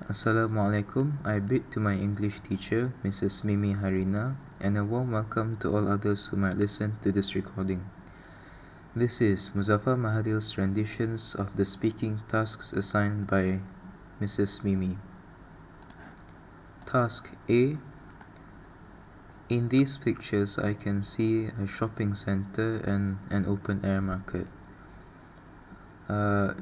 Assalamualaikum. I bid to my English teacher, Mrs. Mimi Harina, and a warm welcome to all others who might listen to this recording. This is Muzaffar Mahadil's renditions of the speaking tasks assigned by Mrs. Mimi. Task A. In these pictures, I can see a shopping center and an open-air market.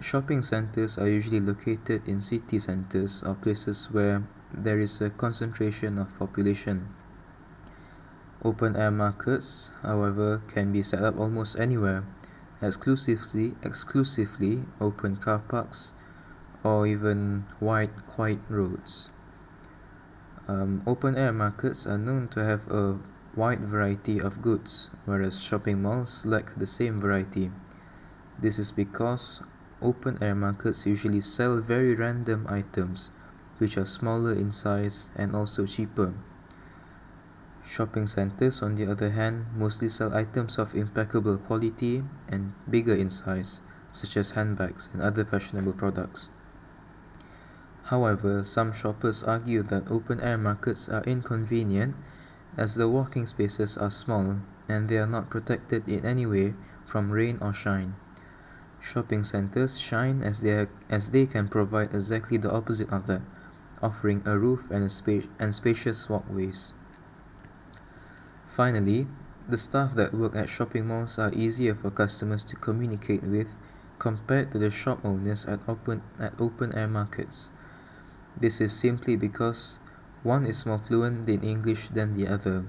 Shopping centers are usually located in city centers or places where there is a concentration of population. Open-air markets, however, can be set up almost anywhere, exclusively open car parks, or even wide, quiet roads. Open-air markets are known to have a wide variety of goods, whereas shopping malls lack the same variety. This is because open-air markets usually sell very random items, which are smaller in size and also cheaper. Shopping centers, on the other hand, mostly sell items of impeccable quality and bigger in size, such as handbags and other fashionable products. However, some shoppers argue that open-air markets are inconvenient as the walking spaces are small and they are not protected in any way from rain or shine. Shopping centers shine as they can provide exactly the opposite of that, offering a roof and spacious walkways. Finally, the staff that work at shopping malls are easier for customers to communicate with compared to the shop owners at open-air markets. This is simply because one is more fluent in English than the other.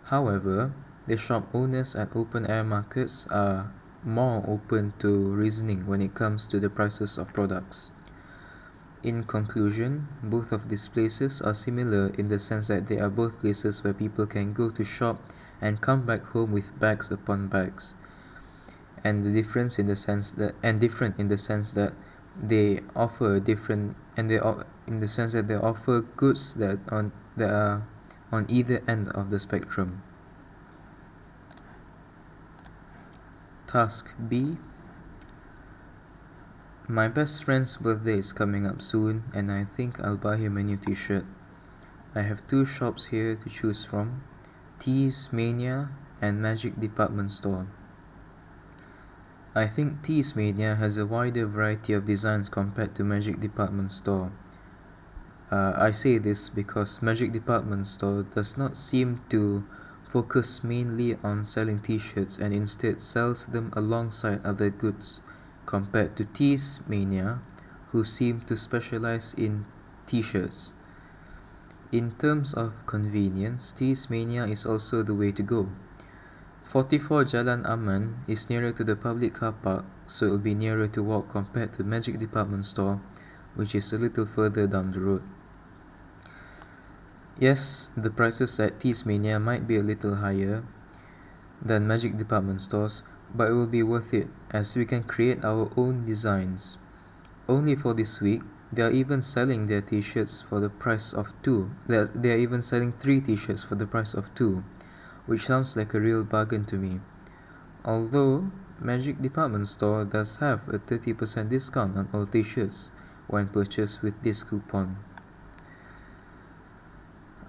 However, the shop owners at open-air markets are more open to reasoning when it comes to the prices of products. In conclusion, both of these places are similar in the sense that they are both places where people can go to shop and come back home with bags upon bags. And different in the sense that they offer different and they in the sense that they offer goods that are on either end of the spectrum. Task B. My best friend's birthday is coming up soon and I think I'll buy him a new t-shirt. I have two shops here to choose from, Tees Mania and Magic Department Store. I think Tees Mania has a wider variety of designs compared to Magic Department Store. I say this because Magic Department Store does not seem to focus mainly on selling t-shirts and instead sells them alongside other goods, compared to Tees Mania, who seem to specialize in t-shirts. In terms of convenience, Tees Mania is also the way to go. 44 Jalan Aman is nearer to the public car park, so it will be nearer to walk compared to Magic Department Store, which is a little further down the road. Yes, the prices at Tees Mania might be a little higher than Magic Department Stores, but it will be worth it as we can create our own designs. Only for this week, they are even selling their t-shirts for the price of two. They are even selling 3 t-shirts for the price of 2, which sounds like a real bargain to me. Although Magic Department Store does have a 30% discount on all t-shirts when purchased with this coupon.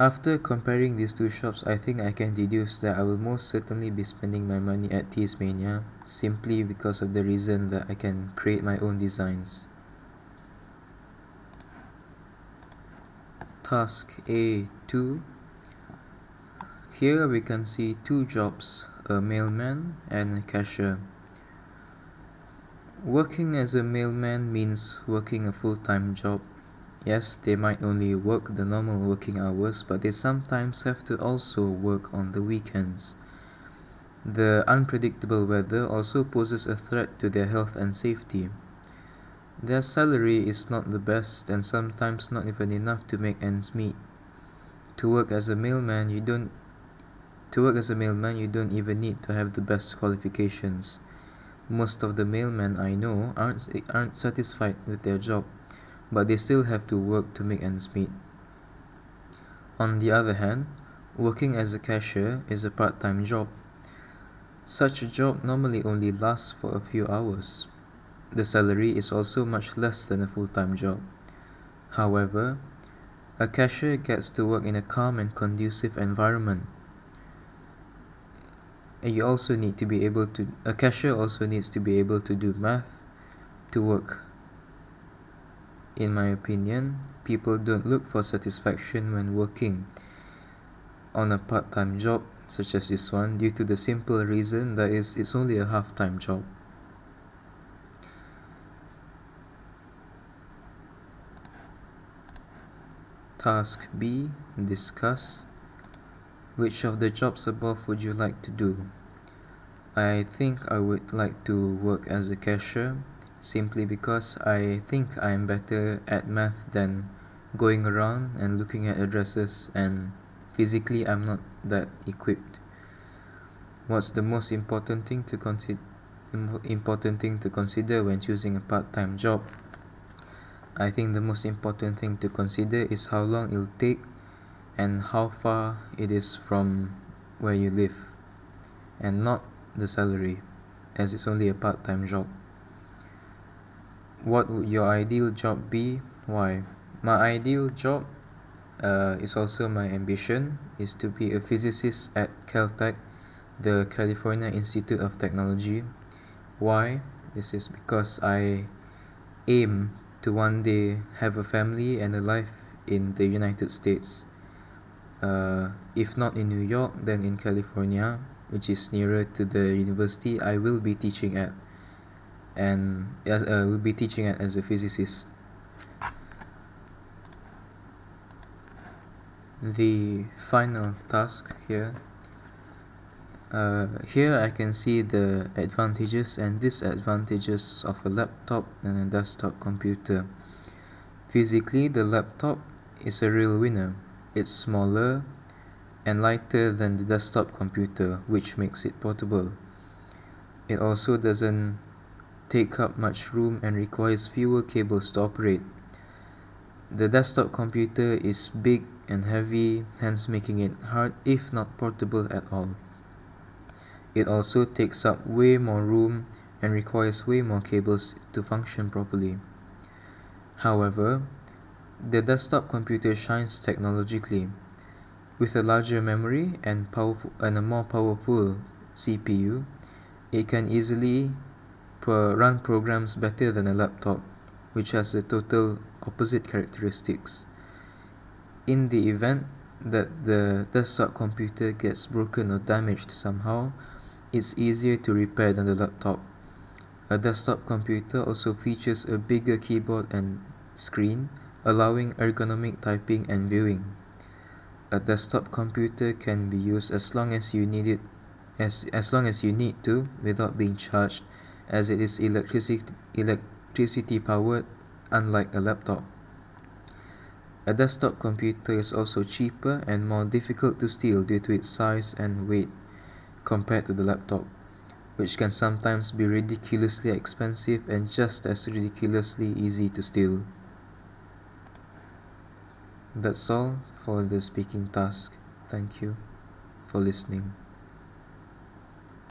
After comparing these two shops, I think I can deduce that I will most certainly be spending my money at Tees Mania simply because of the reason that I can create my own designs. Task A2. Here we can see two jobs, a mailman and a cashier. Working as a mailman means working a full-time job. Yes, they might only work the normal working hours, but they sometimes have to also work on the weekends. The unpredictable weather also poses a threat to their health and safety. Their salary is not the best and sometimes not even enough to make ends meet. To work as a mailman, you don't even need to have the best qualifications. Most of the mailmen I know aren't satisfied with their job, but they still have to work to make ends meet. On the other hand, working as a cashier is a part-time job. Such a job normally only lasts for a few hours. The salary is also much less than a full-time job. However, a cashier gets to work in a calm and conducive environment. A cashier also needs to be able to do math to work. In my opinion, people don't look for satisfaction when working on a part-time job such as this one due to the simple reason that it's only a half-time job. Task B, discuss. Which of the jobs above would you like to do? I think I would like to work as a cashier simply because I think I am better at math than going around and looking at addresses, and physically I'm not that equipped. What's the most important thing to consider when choosing a part-time job? I think the most important thing to consider is how long it'll take and how far it is from where you live, and not the salary, as it's only a part-time job. What would your ideal job be? Why? My ideal job is also my ambition, is to be a physicist at Caltech, the California Institute of Technology. Why? This is because I aim to one day have a family and a life in the United States. If not in New York, then in California, which is nearer to the university I will be teaching at, and will be teaching at as a physicist. The final task here. Here I can see the advantages and disadvantages of a laptop and a desktop computer. Physically, the laptop is a real winner. It's smaller and lighter than the desktop computer, which makes it portable. It also doesn't take up much room and requires fewer cables to operate. The desktop computer is big and heavy, hence making it hard if not portable at all. It also takes up way more room and requires way more cables to function properly. However, the desktop computer shines technologically. With a larger memory and a more powerful CPU, it can easily run programs better than a laptop, which has the total opposite characteristics. In the event that the desktop computer gets broken or damaged somehow, it's easier to repair than the laptop. A desktop computer also features a bigger keyboard and screen, allowing ergonomic typing and viewing. A desktop computer can be used as long as you need to without being charged, as it is electricity powered, unlike a laptop. A desktop computer is also cheaper and more difficult to steal due to its size and weight compared to the laptop, which can sometimes be ridiculously expensive and just as ridiculously easy to steal. That's all for the speaking task. Thank you for listening.